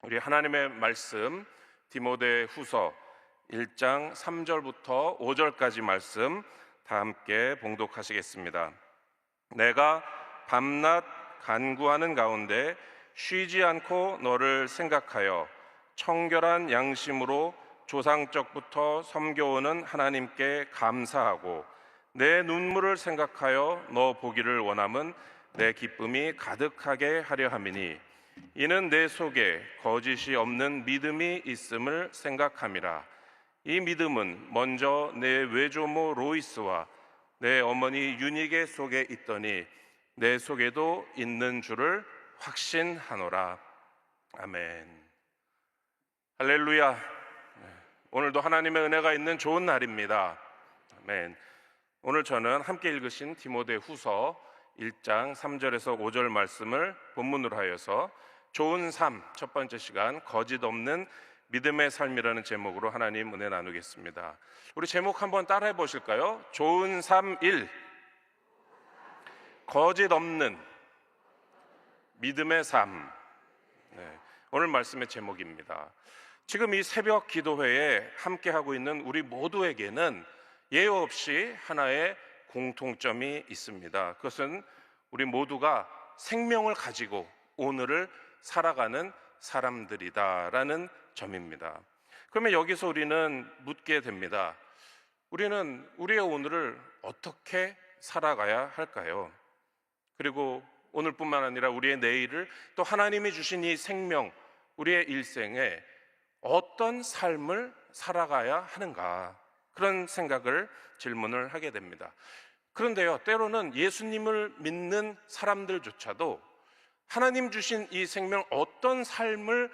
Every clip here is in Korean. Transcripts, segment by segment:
우리 하나님의 말씀 디모데 후서 1장 3절부터 5절까지 말씀 다 함께 봉독하시겠습니다. 내가 밤낮 간구하는 가운데 쉬지 않고 너를 생각하여 청결한 양심으로 조상적부터 섬겨오는 하나님께 감사하고 내 눈물을 생각하여 너 보기를 원함은 내 기쁨이 가득하게 하려 함이니 이는 내 속에 거짓이 없는 믿음이 있음을 생각함이라. 이 믿음은 먼저 내 외조모 로이스와 내 어머니 유니게 속에 있더니 내 속에도 있는 줄을 확신하노라. 아멘. 할렐루야. 오늘도 하나님의 은혜가 있는 좋은 날입니다. 아멘. 오늘 저는 함께 읽으신 디모데 후서 1장 3절에서 5절 말씀을 본문으로 하여서 좋은 삶 첫 번째 시간 거짓 없는 믿음의 삶이라는 제목으로 하나님 은혜 나누겠습니다. 우리 제목 한번 따라해 보실까요? 좋은 삶 1, 거짓 없는 믿음의 삶. 오늘 말씀의 제목입니다. 지금 이 새벽 기도회에 함께하고 있는 우리 모두에게는 예외 없이 하나의 공통점이 있습니다. 그것은 우리 모두가 생명을 가지고 오늘을 살아가는 사람들이다라는 점입니다. 그러면 여기서 우리는 묻게 됩니다. 우리는 우리의 오늘을 어떻게 살아가야 할까요? 그리고 오늘뿐만 아니라 우리의 내일을, 또 하나님이 주신 이 생명, 우리의 일생에 어떤 삶을 살아가야 하는가, 그런 생각을 질문을 하게 됩니다. 그런데요, 때로는 예수님을 믿는 사람들조차도 하나님 주신 이 생명, 어떤 삶을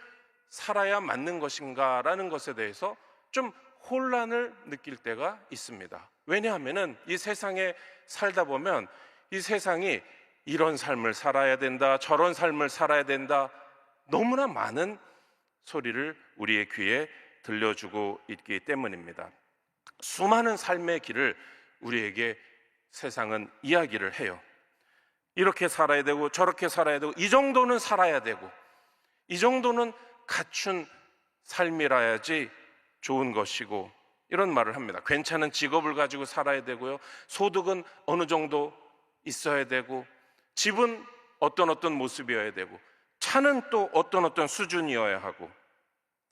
살아야 맞는 것인가라는 것에 대해서 좀 혼란을 느낄 때가 있습니다. 왜냐하면 이 세상에 살다 보면 이 세상이 이런 삶을 살아야 된다, 저런 삶을 살아야 된다, 너무나 많은 소리를 우리의 귀에 들려주고 있기 때문입니다. 수많은 삶의 길을 우리에게 세상은 이야기를 해요. 이렇게 살아야 되고 저렇게 살아야 되고 이 정도는 살아야 되고 이 정도는 갖춘 삶이라야지 좋은 것이고, 이런 말을 합니다. 괜찮은 직업을 가지고 살아야 되고요, 소득은 어느 정도 있어야 되고, 집은 어떤 모습이어야 되고, 차는 또 어떤 수준이어야 하고,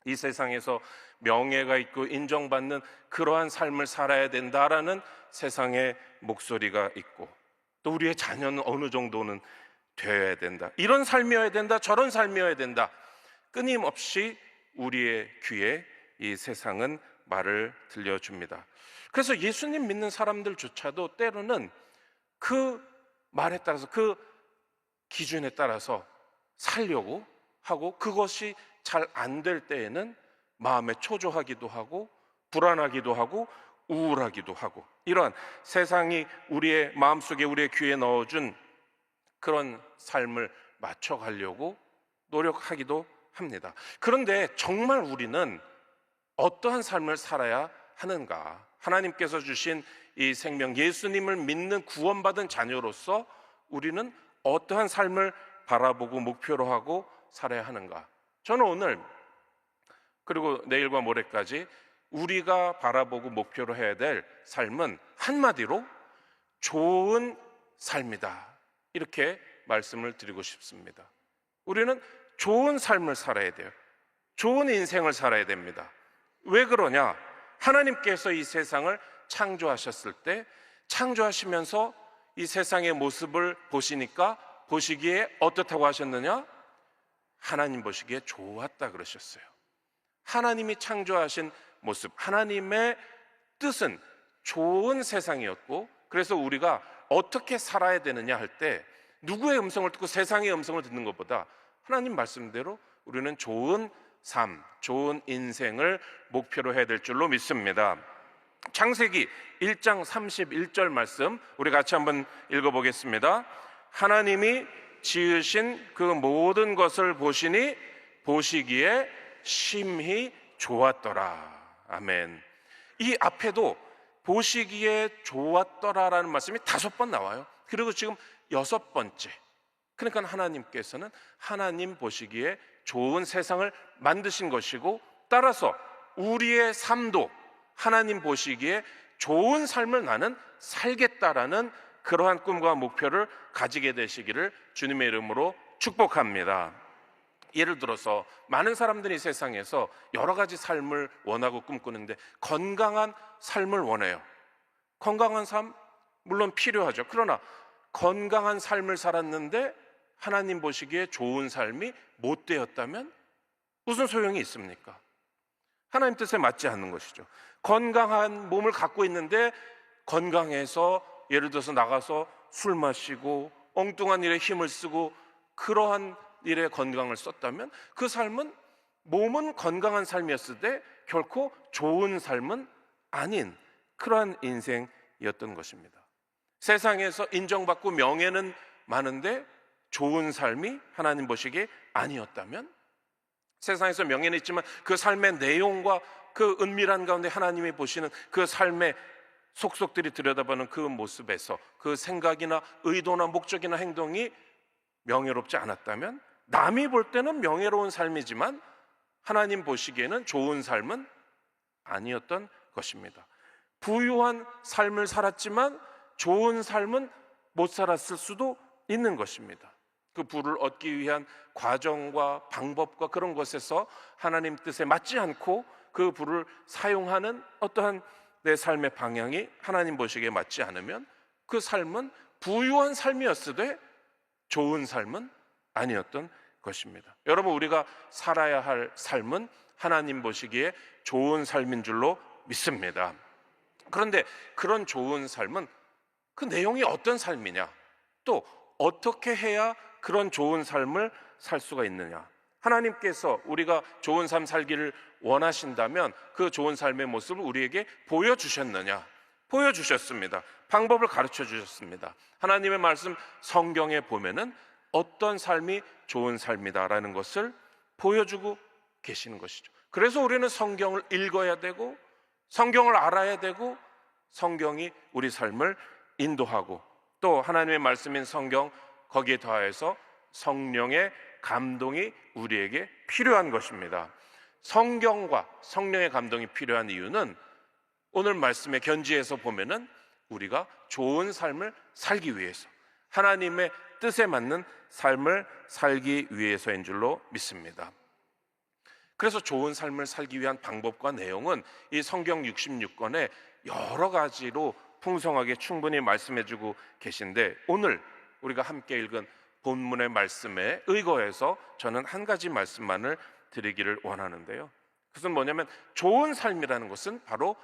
이 세상에서 명예가 있고 인정받는 그러한 삶을 살아야 된다라는 세상의 목소리가 있고, 또 우리의 자녀는 어느 정도는 되어야 된다, 이런 삶이어야 된다, 저런 삶이어야 된다, 끊임없이 우리의 귀에 이 세상은 말을 들려줍니다. 그래서 예수님 믿는 사람들조차도 때로는 그 말에 따라서, 그 기준에 따라서 살려고 하고, 그것이 잘 안 될 때에는 마음에 초조하기도 하고 불안하기도 하고 우울하기도 하고, 이러한 세상이 우리의 마음속에, 우리의 귀에 넣어준 그런 삶을 맞춰가려고 노력하기도 합니다. 그런데 정말 우리는 어떠한 삶을 살아야 하는가? 하나님께서 주신 이 생명, 예수님을 믿는 구원받은 자녀로서 우리는 어떠한 삶을 바라보고 목표로 하고 살아야 하는가? 저는 오늘, 그리고 내일과 모레까지 우리가 바라보고 목표로 해야 될 삶은 한마디로 좋은 삶이다, 이렇게 말씀을 드리고 싶습니다. 우리는 좋은 삶을 살아야 돼요. 좋은 인생을 살아야 됩니다. 왜 그러냐? 하나님께서 이 세상을 창조하셨을 때, 창조하시면서 이 세상의 모습을 보시니까 보시기에 어떻다고 하셨느냐? 하나님 보시기에 좋았다 그러셨어요. 하나님이 창조하신 모습, 하나님의 뜻은 좋은 세상이었고, 그래서 우리가 어떻게 살아야 되느냐 할 때 누구의 음성을 듣고 세상의 음성을 듣는 것보다 하나님 말씀대로 우리는 좋은 삶, 좋은 인생을 목표로 해야 될 줄로 믿습니다. 창세기 1장 31절 말씀 우리 같이 한번 읽어보겠습니다. 하나님이 지으신 그 모든 것을 보시니 보시기에 심히 좋았더라. 아멘. 이 앞에도 보시기에 좋았더라라는 말씀이 5번 나와요. 그리고 지금 6번째, 그러니까 하나님께서는 하나님 보시기에 좋은 세상을 만드신 것이고, 따라서 우리의 삶도 하나님 보시기에 좋은 삶을 나는 살겠다라는 그러한 꿈과 목표를 가지게 되시기를 주님의 이름으로 축복합니다. 예를 들어서 많은 사람들이 세상에서 여러 가지 삶을 원하고 꿈꾸는데 건강한 삶을 원해요. 건강한 삶 물론 필요하죠. 그러나 건강한 삶을 살았는데 하나님 보시기에 좋은 삶이 못 되었다면 무슨 소용이 있습니까? 하나님 뜻에 맞지 않는 것이죠. 건강한 몸을 갖고 있는데 건강해서 예를 들어서 나가서 술 마시고 엉뚱한 일에 힘을 쓰고 그러한 일에 건강을 썼다면 그 삶은, 몸은 건강한 삶이었을 때 결코 좋은 삶은 아닌 그러한 인생이었던 것입니다. 세상에서 인정받고 명예는 많은데 좋은 삶이 하나님 보시기에 아니었다면, 세상에서 명예는 있지만 그 삶의 내용과 그 은밀한 가운데 하나님이 보시는 그 삶의 속속들이 들여다보는 그 모습에서 그 생각이나 의도나 목적이나 행동이 명예롭지 않았다면, 남이 볼 때는 명예로운 삶이지만 하나님 보시기에는 좋은 삶은 아니었던 것입니다. 부유한 삶을 살았지만 좋은 삶은 못 살았을 수도 있는 것입니다. 그 부를 얻기 위한 과정과 방법과 그런 것에서 하나님 뜻에 맞지 않고 그 부를 사용하는 어떠한 내 삶의 방향이 하나님 보시기에 맞지 않으면 그 삶은 부유한 삶이었으되 좋은 삶은 아니었던 것입니다. 여러분, 우리가 살아야 할 삶은 하나님 보시기에 좋은 삶인 줄로 믿습니다. 그런데 그런 좋은 삶은 그 내용이 어떤 삶이냐, 또 어떻게 해야 그런 좋은 삶을 살 수가 있느냐. 하나님께서 우리가 좋은 삶 살기를 원하신다면 그 좋은 삶의 모습을 우리에게 보여주셨느냐? 보여주셨습니다. 방법을 가르쳐 주셨습니다. 하나님의 말씀 성경에 보면은 어떤 삶이 좋은 삶이다라는 것을 보여주고 계시는 것이죠. 그래서 우리는 성경을 읽어야 되고 성경을 알아야 되고 성경이 우리 삶을 인도하고, 또 하나님의 말씀인 성경 거기에 더하여서 성령의 감동이 우리에게 필요한 것입니다. 성경과 성령의 감동이 필요한 이유는 오늘 말씀의 견지에서 보면은 우리가 좋은 삶을 살기 위해서, 하나님의 뜻에 맞는 삶을 살기 위해서인 줄로 믿습니다. 그래서 좋은 삶을 살기 위한 방법과 내용은 이 성경 66권에 여러 가지로 풍성하게 충분히 말씀해주고 계신데, 오늘 우리가 함께 읽은 본문의 말씀에 의거해서 저는 한 가지 말씀만을 드리기를 원하는데요. 그것은 뭐냐면, 좋은 삶이라는 것은 바로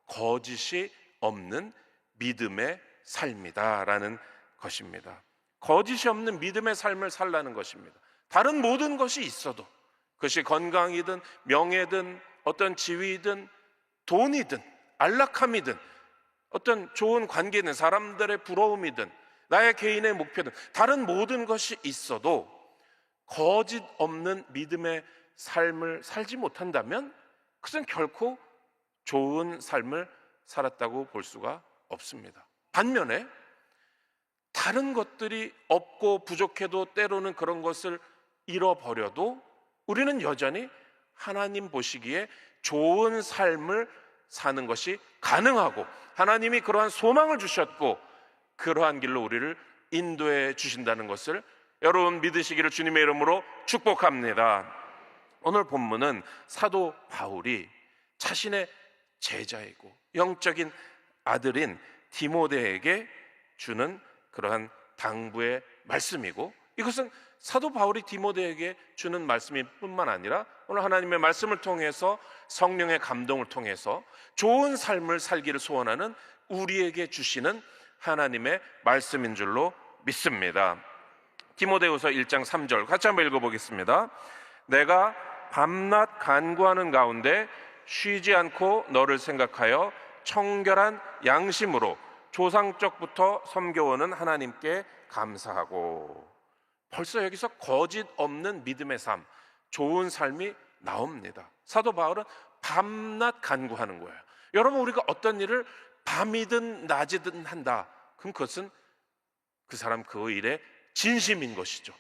거짓이 없는 믿음의 삶이다라는 것입니다. 거짓이 없는 믿음의 삶을 살라는 것입니다. 다른 모든 것이 있어도, 그것이 건강이든 명예든 어떤 지위든 돈이든 안락함이든 어떤 좋은 관계든 사람들의 부러움이든 나의 개인의 목표든 다른 모든 것이 있어도 거짓 없는 믿음의 삶을 살지 못한다면 그것은 결코 좋은 삶을 살았다고 볼 수가 없습니다. 반면에 다른 것들이 없고 부족해도 때로는 그런 것을 잃어버려도 우리는 여전히 하나님 보시기에 좋은 삶을 사는 것이 가능하고, 하나님이 그러한 소망을 주셨고 그러한 길로 우리를 인도해 주신다는 것을 여러분 믿으시기를 주님의 이름으로 축복합니다. 오늘 본문은 사도 바울이 자신의 제자이고 영적인 아들인 디모데에게 주는 그러한 당부의 말씀이고, 이것은 사도 바울이 디모데에게 주는 말씀일 뿐만 아니라 오늘 하나님의 말씀을 통해서 성령의 감동을 통해서 좋은 삶을 살기를 소원하는 우리에게 주시는 하나님의 말씀인 줄로 믿습니다. 디모데후서 1장 3절 같이 한번 읽어보겠습니다. 내가 밤낮 간구하는 가운데 쉬지 않고 너를 생각하여 청결한 양심으로 조상적부터 섬겨오는 하나님께 감사하고. 벌써 여기서 거짓 없는 믿음의 삶, 좋은 삶이 나옵니다. 사도 바울은 밤낮 간구하는 거예요. 여러분, 우리가 어떤 일을 밤이든 낮이든 한다, 그럼 그것은 그 사람 그 일에 진심인 것이죠.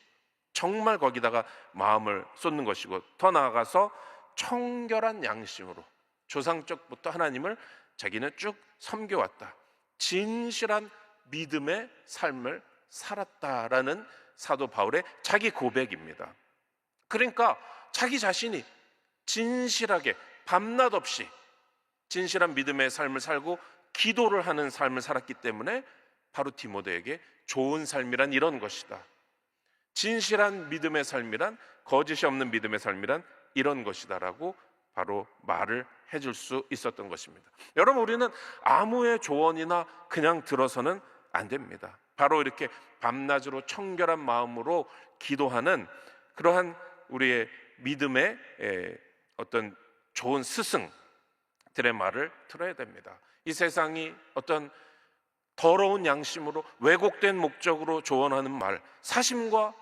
정말 거기다가 마음을 쏟는 것이고, 더 나아가서 청결한 양심으로 조상적부터 하나님을 자기는 쭉 섬겨왔다, 진실한 믿음의 삶을 살았다라는 사도 바울의 자기 고백입니다. 그러니까 자기 자신이 진실하게 밤낮 없이 진실한 믿음의 삶을 살고 기도를 하는 삶을 살았기 때문에 바로 디모데에게 좋은 삶이란 이런 것이다, 진실한 믿음의 삶이란, 거짓이 없는 믿음의 삶이란 이런 것이다라고 바로 말을 해줄 수 있었던 것입니다. 여러분, 우리는 아무의 조언이나 그냥 들어서는 안 됩니다. 바로 이렇게 밤낮으로 청결한 마음으로 기도하는 그러한 우리의 믿음의 어떤 좋은 스승들의 말을 들어야 됩니다. 이 세상이 어떤 더러운 양심으로 왜곡된 목적으로 조언하는 말, 사심과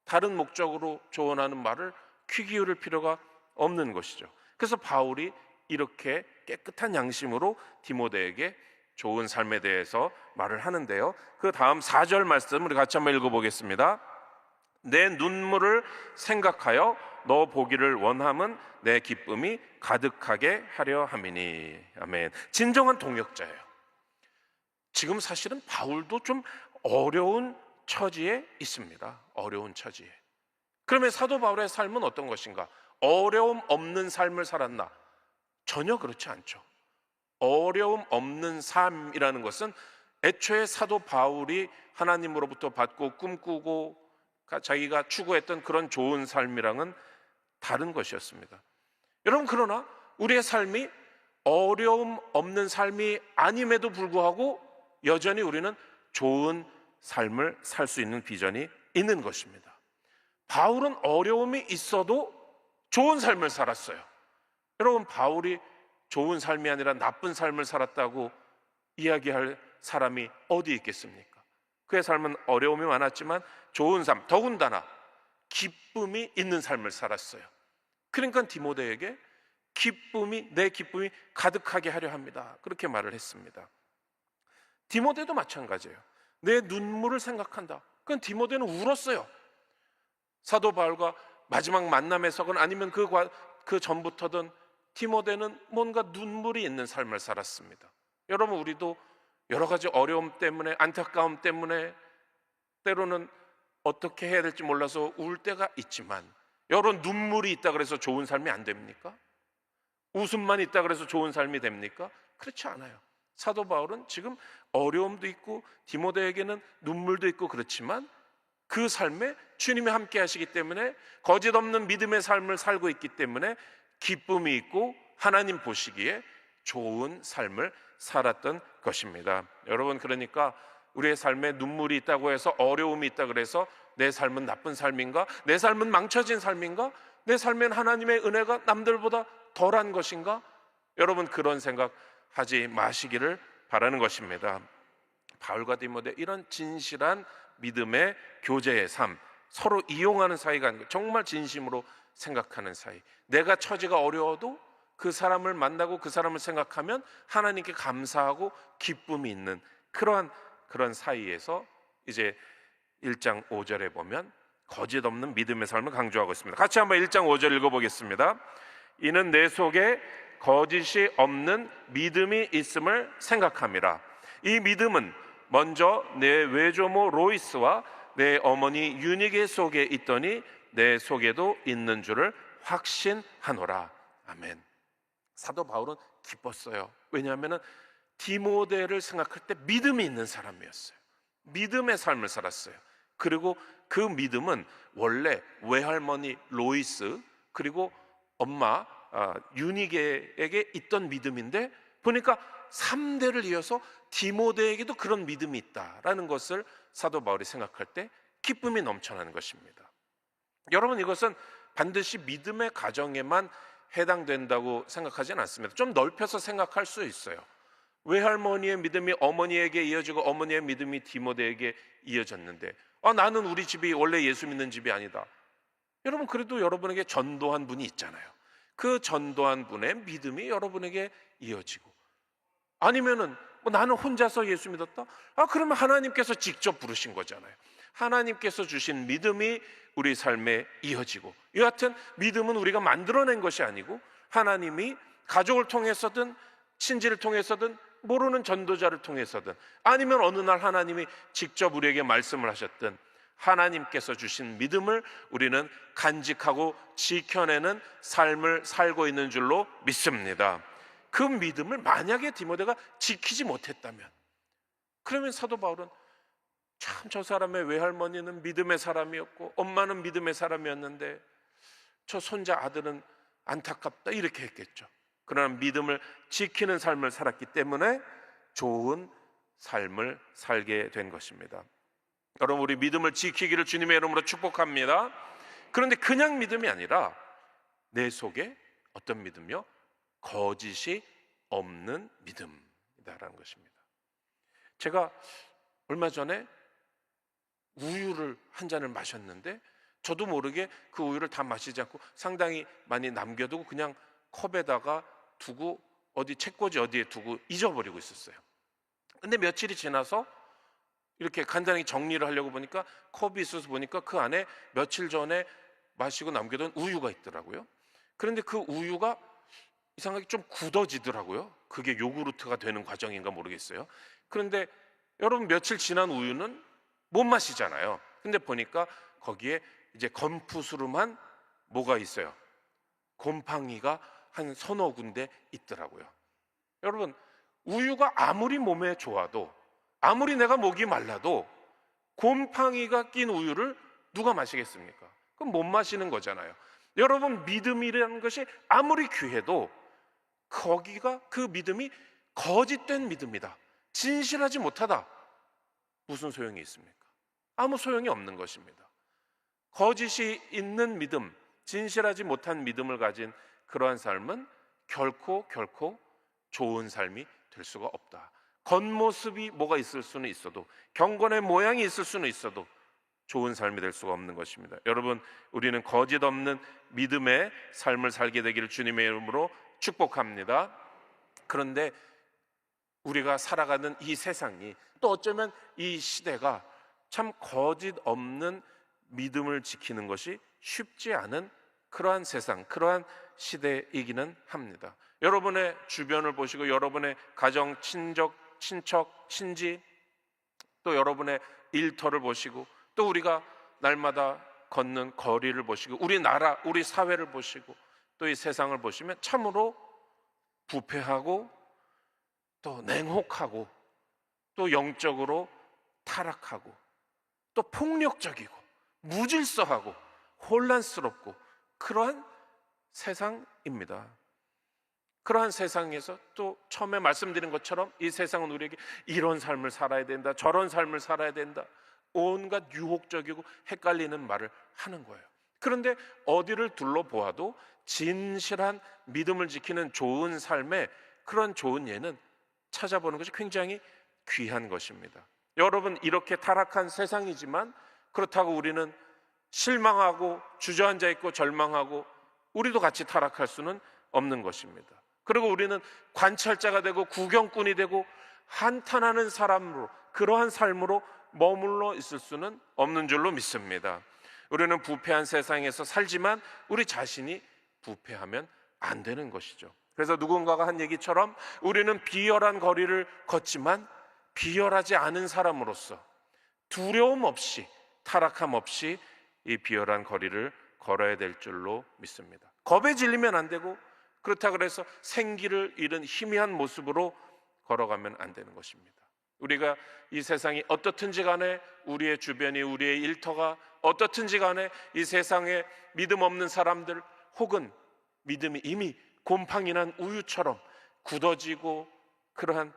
다른 목적으로 조언하는 말을 귀 기울일 필요가 없는 것이죠. 그래서 바울이 이렇게 깨끗한 양심으로 디모데에게 좋은 삶에 대해서 말을 하는데요, 그 다음 4절 말씀 우리 같이 한번 읽어보겠습니다. 내 눈물을 생각하여 너 보기를 원함은 내 기쁨이 가득하게 하려 함이니. 아멘. 진정한 동역자예요. 지금 사실은 바울도 좀 어려운 처지에 있습니다. 어려운 처지에. 그러면 사도 바울의 삶은 어떤 것인가? 어려움 없는 삶을 살았나? 전혀 그렇지 않죠. 어려움 없는 삶이라는 것은 애초에 사도 바울이 하나님으로부터 받고 꿈꾸고 자기가 추구했던 그런 좋은 삶이랑은 다른 것이었습니다. 여러분, 그러나 우리의 삶이 어려움 없는 삶이 아님에도 불구하고 여전히 우리는 좋은 삶을 살 수 있는 비전이 있는 것입니다. 바울은 어려움이 있어도 좋은 삶을 살았어요. 여러분, 바울이 좋은 삶이 아니라 나쁜 삶을 살았다고 이야기할 사람이 어디 있겠습니까? 그의 삶은 어려움이 많았지만 좋은 삶, 더군다나 기쁨이 있는 삶을 살았어요. 그러니까 디모데에게 내 기쁨이 가득하게 하려 합니다, 그렇게 말을 했습니다. 디모데도 마찬가지예요. 내 눈물을 생각한다. 그건 디모데는 울었어요. 사도 바울과 마지막 만남에서건 아니면 그 전부터든 디모데는 뭔가 눈물이 있는 삶을 살았습니다. 여러분, 우리도 여러 가지 어려움 때문에, 안타까움 때문에 때로는 어떻게 해야 될지 몰라서 울 때가 있지만, 여러분, 눈물이 있다 그래서 좋은 삶이 안 됩니까? 웃음만 있다 그래서 좋은 삶이 됩니까? 그렇지 않아요. 사도 바울은 지금 어려움도 있고 디모데에게는 눈물도 있고 그렇지만 그 삶에 주님이 함께 하시기 때문에, 거짓 없는 믿음의 삶을 살고 있기 때문에 기쁨이 있고 하나님 보시기에 좋은 삶을 살았던 것입니다. 여러분, 그러니까 우리의 삶에 눈물이 있다고 해서, 어려움이 있다 그래서 내 삶은 나쁜 삶인가? 내 삶은 망쳐진 삶인가? 내 삶엔 하나님의 은혜가 남들보다 덜한 것인가? 여러분, 그런 생각 하지 마시기를 바라는 것입니다. 바울과 디모데, 이런 진실한 믿음의 교제의 삶, 서로 이용하는 사이가 아니고 정말 진심으로 생각하는 사이. 내가 처지가 어려워도 그 사람을 만나고 그 사람을 생각하면 하나님께 감사하고 기쁨이 있는 그런 사이에서 이제 1장 5절에 보면 거짓 없는 믿음의 삶을 강조하고 있습니다. 같이 한번 1장 5절 읽어보겠습니다. 이는 내 속에 거짓이 없는 믿음이 있음을 생각함이라. 이 믿음은 먼저 내 외조모 로이스와 내 어머니 유니게 속에 있더니 내 속에도 있는 줄을 확신하노라. 아멘. 사도 바울은 기뻤어요. 왜냐하면 디모데를 생각할 때 믿음이 있는 사람이었어요. 믿음의 삶을 살았어요. 그리고 그 믿음은 원래 외할머니 로이스 그리고 엄마 유니게에게 있던 믿음인데, 보니까 3대를 이어서 디모데에게도 그런 믿음이 있다라는 것을 사도 바울이 생각할 때 기쁨이 넘쳐나는 것입니다. 여러분, 이것은 반드시 믿음의 가정에만 해당된다고 생각하지는 않습니다. 좀 넓혀서 생각할 수 있어요. 외할머니의 믿음이 어머니에게 이어지고 어머니의 믿음이 디모데에게 이어졌는데, 나는 우리 집이 원래 예수 믿는 집이 아니다. 여러분, 그래도 여러분에게 전도한 분이 있잖아요. 그 전도한 분의 믿음이 여러분에게 이어지고, 아니면은 나는 혼자서 예수 믿었다? 그러면 하나님께서 직접 부르신 거잖아요. 하나님께서 주신 믿음이 우리 삶에 이어지고, 여하튼 믿음은 우리가 만들어낸 것이 아니고 하나님이 가족을 통해서든 친지를 통해서든 모르는 전도자를 통해서든 아니면 어느 날 하나님이 직접 우리에게 말씀을 하셨든 하나님께서 주신 믿음을 우리는 간직하고 지켜내는 삶을 살고 있는 줄로 믿습니다. 그 믿음을 만약에 디모데가 지키지 못했다면, 그러면 사도 바울은 참 저 사람의 외할머니는 믿음의 사람이었고 엄마는 믿음의 사람이었는데 저 손자 아들은 안타깝다 이렇게 했겠죠. 그러나 믿음을 지키는 삶을 살았기 때문에 좋은 삶을 살게 된 것입니다. 여러분, 우리 믿음을 지키기를 주님의 이름으로 축복합니다. 그런데 그냥 믿음이 아니라 내 속에 어떤 믿음이요? 거짓이 없는 믿음이다라는 것입니다. 제가 얼마 전에 우유를 한 잔을 마셨는데 저도 모르게 그 우유를 다 마시지 않고 상당히 많이 남겨두고 그냥 컵에다가 두고 어디 책꽂이 어디에 두고 잊어버리고 있었어요. 근데 며칠이 지나서 이렇게 간단히 정리를 하려고 보니까 컵이 있어서 보니까 그 안에 며칠 전에 마시고 남겨둔 우유가 있더라고요. 그런데 그 우유가 이상하게 좀 굳어지더라고요. 그게 요구르트가 되는 과정인가 모르겠어요. 그런데 여러분, 며칠 지난 우유는 못 마시잖아요. 근데 보니까 거기에 이제 건푸스름한 뭐가 있어요? 곰팡이가 한 서너 군데 있더라고요. 여러분, 우유가 아무리 몸에 좋아도, 아무리 내가 목이 말라도 곰팡이가 낀 우유를 누가 마시겠습니까? 그럼 못 마시는 거잖아요. 여러분, 믿음이라는 것이 아무리 귀해도 거기가, 그 믿음이 거짓된 믿음이다, 진실하지 못하다, 무슨 소용이 있습니까? 아무 소용이 없는 것입니다. 거짓이 있는 믿음, 진실하지 못한 믿음을 가진 그러한 삶은 결코 좋은 삶이 될 수가 없다. 겉모습이 뭐가 있을 수는 있어도, 경건의 모양이 있을 수는 있어도 좋은 삶이 될 수가 없는 것입니다. 여러분, 우리는 거짓 없는 믿음의 삶을 살게 되기를 주님의 이름으로 축복합니다. 그런데 우리가 살아가는 이 세상이, 또 어쩌면 이 시대가 참 거짓 없는 믿음을 지키는 것이 쉽지 않은 그러한 세상, 그러한 시대이기는 합니다. 여러분의 주변을 보시고 여러분의 가정, 친척, 친지, 또 여러분의 일터를 보시고 또 우리가 날마다 걷는 거리를 보시고 우리 나라, 우리 사회를 보시고 또 이 세상을 보시면 참으로 부패하고 또 냉혹하고 또 영적으로 타락하고 또 폭력적이고 무질서하고 혼란스럽고 그러한 세상입니다. 그러한 세상에서 또 처음에 말씀드린 것처럼 이 세상은 우리에게 이런 삶을 살아야 된다, 저런 삶을 살아야 된다, 온갖 유혹적이고 헷갈리는 말을 하는 거예요. 그런데 어디를 둘러보아도 진실한 믿음을 지키는 좋은 삶의 그런 좋은 예는 찾아보는 것이 굉장히 귀한 것입니다. 여러분, 이렇게 타락한 세상이지만 그렇다고 우리는 실망하고 주저앉아 있고 절망하고 우리도 같이 타락할 수는 없는 것입니다. 그리고 우리는 관찰자가 되고 구경꾼이 되고 한탄하는 사람으로, 그러한 삶으로 머물러 있을 수는 없는 줄로 믿습니다. 우리는 부패한 세상에서 살지만 우리 자신이 부패하면 안 되는 것이죠. 그래서 누군가가 한 얘기처럼 우리는 비열한 거리를 걷지만 비열하지 않은 사람으로서 두려움 없이, 타락함 없이 이 비열한 거리를 걸어야 될 줄로 믿습니다. 겁에 질리면 안 되고, 그렇다고 해서 생기를 잃은 희미한 모습으로 걸어가면 안 되는 것입니다. 우리가 이 세상이 어떻든지 간에, 우리의 주변이, 우리의 일터가 어떻든지 간에 이 세상에 믿음 없는 사람들, 혹은 믿음이 이미 곰팡이 난 우유처럼 굳어지고 그러한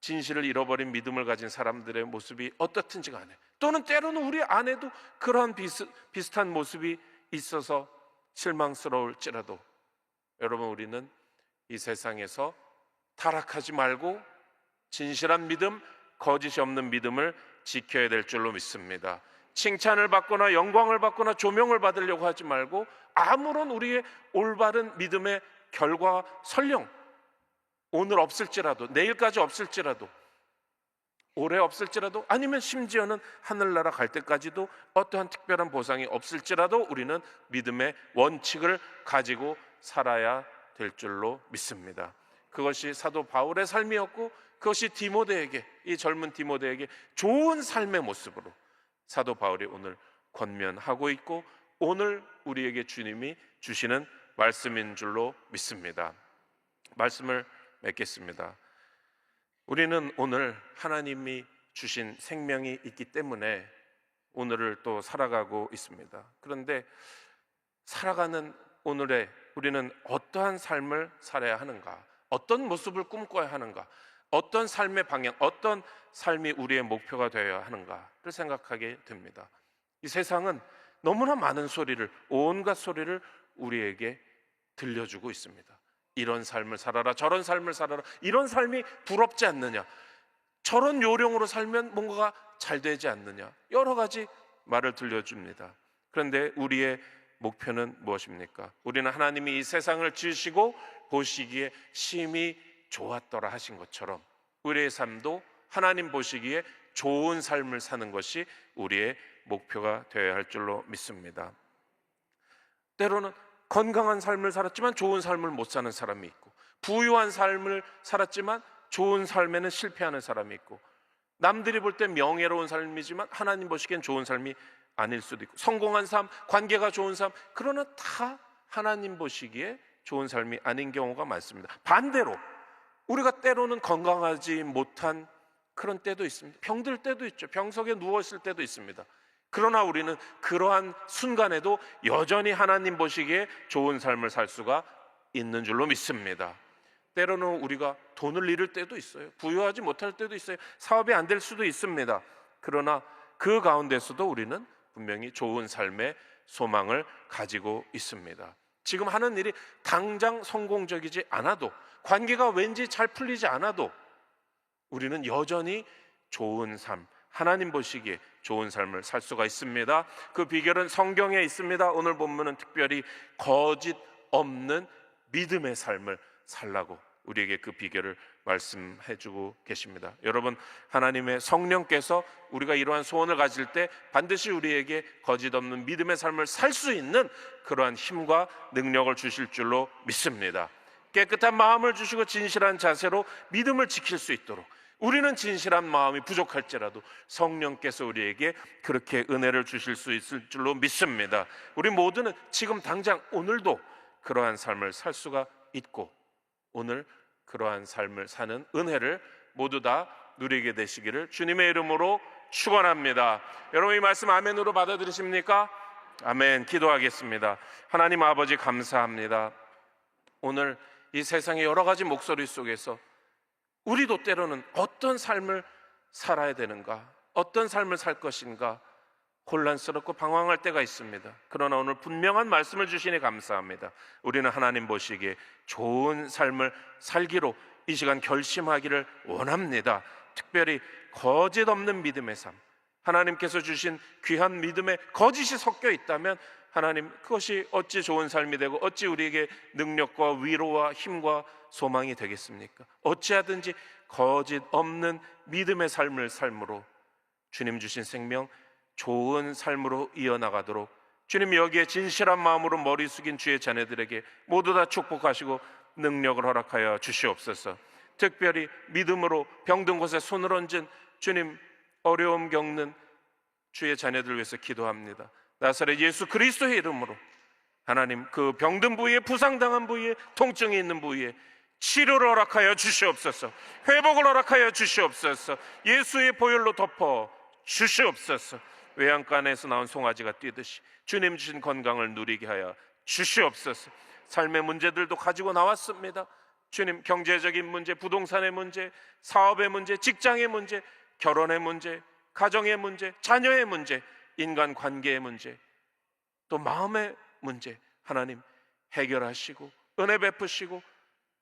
진실을 잃어버린 믿음을 가진 사람들의 모습이 어떻든지 간에, 또는 때로는 우리 안에도 그러한 비슷한 모습이 있어서 실망스러울지라도, 여러분, 우리는 이 세상에서 타락하지 말고 진실한 믿음, 거짓이 없는 믿음을 지켜야 될 줄로 믿습니다. 칭찬을 받거나 영광을 받거나 조명을 받으려고 하지 말고, 아무런 우리의 올바른 믿음의 결과 설령 오늘 없을지라도, 내일까지 없을지라도 오래 없을지라도, 아니면 심지어는 하늘나라 갈 때까지도 어떠한 특별한 보상이 없을지라도 우리는 믿음의 원칙을 가지고 살아야 될 줄로 믿습니다. 그것이 사도 바울의 삶이었고, 그것이 디모데에게, 이 젊은 디모데에게 좋은 삶의 모습으로 사도 바울이 오늘 권면하고 있고, 오늘 우리에게 주님이 주시는 말씀인 줄로 믿습니다. 말씀을 맺겠습니다. 우리는 오늘 하나님이 주신 생명이 있기 때문에 오늘을 또 살아가고 있습니다. 그런데 살아가는 오늘에 우리는 어떠한 삶을 살아야 하는가, 어떤 모습을 꿈꿔야 하는가, 어떤 삶의 방향, 어떤 삶이 우리의 목표가 되어야 하는가를 생각하게 됩니다. 이 세상은 너무나 많은 소리를, 온갖 소리를 우리에게 들려주고 있습니다. 이런 삶을 살아라, 저런 삶을 살아라, 이런 삶이 부럽지 않느냐, 저런 요령으로 살면 뭔가가 잘 되지 않느냐, 여러 가지 말을 들려줍니다. 그런데 우리의 목표는 무엇입니까? 우리는 하나님이 이 세상을 지으시고 보시기에 심히 좋았더라 하신 것처럼 우리의 삶도 하나님 보시기에 좋은 삶을 사는 것이 우리의 목표가 되어야 할 줄로 믿습니다. 때로는 건강한 삶을 살았지만 좋은 삶을 못 사는 사람이 있고, 부유한 삶을 살았지만 좋은 삶에는 실패하는 사람이 있고, 남들이 볼 때 명예로운 삶이지만 하나님 보시기엔 좋은 삶이 아닐 수도 있고, 성공한 삶, 관계가 좋은 삶, 그러나 다 하나님 보시기에 좋은 삶이 아닌 경우가 많습니다. 반대로 우리가 때로는 건강하지 못한 그런 때도 있습니다. 병들 때도 있죠. 병석에 누워있을 때도 있습니다. 그러나 우리는 그러한 순간에도 여전히 하나님 보시기에 좋은 삶을 살 수가 있는 줄로 믿습니다. 때로는 우리가 돈을 잃을 때도 있어요. 부유하지 못할 때도 있어요. 사업이 안 될 수도 있습니다. 그러나 그 가운데서도 우리는 분명히 좋은 삶의 소망을 가지고 있습니다. 지금 하는 일이 당장 성공적이지 않아도, 관계가 왠지 잘 풀리지 않아도 우리는 여전히 좋은 삶, 하나님 보시기에 좋은 삶을 살 수가 있습니다. 그 비결은 성경에 있습니다. 오늘 본문은 특별히 거짓 없는 믿음의 삶을 살라고 우리에게 그 비결을 말씀해 주고 계십니다. 여러분, 하나님의 성령께서 우리가 이러한 소원을 가질 때 반드시 우리에게 거짓 없는 믿음의 삶을 살 수 있는 그러한 힘과 능력을 주실 줄로 믿습니다. 깨끗한 마음을 주시고 진실한 자세로 믿음을 지킬 수 있도록, 우리는 진실한 마음이 부족할지라도 성령께서 우리에게 그렇게 은혜를 주실 수 있을 줄로 믿습니다. 우리 모두는 지금 당장 오늘도 그러한 삶을 살 수가 있고, 오늘 그러한 삶을 사는 은혜를 모두 다 누리게 되시기를 주님의 이름으로 축원합니다. 여러분, 이 말씀 아멘으로 받아들이십니까? 아멘. 기도하겠습니다. 하나님 아버지, 감사합니다. 오늘 이 세상의 여러 가지 목소리 속에서 우리도 때로는 어떤 삶을 살아야 되는가, 어떤 삶을 살 것인가 혼란스럽고 방황할 때가 있습니다. 그러나 오늘 분명한 말씀을 주시니 감사합니다. 우리는 하나님 보시기에 좋은 삶을 살기로 이 시간 결심하기를 원합니다. 특별히 거짓 없는 믿음의 삶, 하나님께서 주신 귀한 믿음에 거짓이 섞여 있다면 하나님, 그것이 어찌 좋은 삶이 되고 어찌 우리에게 능력과 위로와 힘과 소망이 되겠습니까? 어찌하든지 거짓 없는 믿음의 삶을 삶으로 주님 주신 생명 좋은 삶으로 이어나가도록 주님, 여기에 진실한 마음으로 머리 숙인 주의 자녀들에게 모두 다 축복하시고 능력을 허락하여 주시옵소서. 특별히 믿음으로 병든 곳에 손을 얹은 주님, 어려움 겪는 주의 자녀들 위해서 기도합니다. 나사렛 예수 그리스도의 이름으로 하나님, 그 병든 부위에, 부상당한 부위에, 통증이 있는 부위에 치료를 허락하여 주시옵소서. 회복을 허락하여 주시옵소서. 예수의 보혈로 덮어 주시옵소서. 외양간에서 나온 송아지가 뛰듯이 주님 주신 건강을 누리게 하여 주시옵소서. 삶의 문제들도 가지고 나왔습니다. 주님, 경제적인 문제, 부동산의 문제, 사업의 문제, 직장의 문제, 결혼의 문제, 가정의 문제, 자녀의 문제, 인간관계의 문제, 또 마음의 문제, 하나님 해결하시고 은혜 베푸시고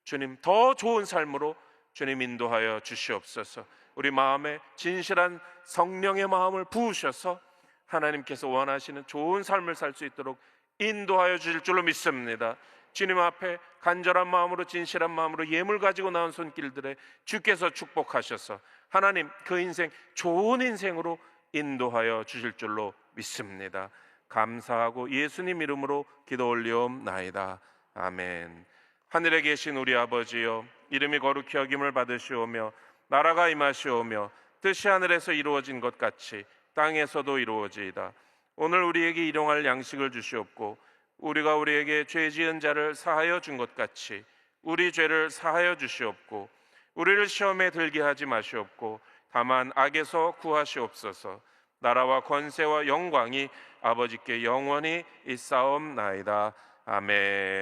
주님, 더 좋은 삶으로 주님 인도하여 주시옵소서. 우리 마음에 진실한 성령의 마음을 부으셔서 하나님께서 원하시는 좋은 삶을 살 수 있도록 인도하여 주실 줄로 믿습니다. 주님 앞에 간절한 마음으로 진실한 마음으로 예물 가지고 나온 손길들에 주께서 축복하셔서 하나님 그 인생 좋은 인생으로 인도하여 주실 줄로 믿습니다. 감사하고 예수님 이름으로 기도 올리옵나이다. 아멘. 하늘에 계신 우리 아버지여, 이름이 거룩히 여김을 받으시오며 나라가 임하시오며 뜻이 하늘에서 이루어진 것 같이 땅에서도 이루어지이다. 오늘 우리에게 일용할 양식을 주시옵고 우리가 우리에게 죄 지은 자를 사하여 준 것 같이 우리 죄를 사하여 주시옵고 우리를 시험에 들게 하지 마시옵고 다만 악에서 구하시옵소서. 나라와 권세와 영광이 아버지께 영원히 있사옵나이다. 아멘.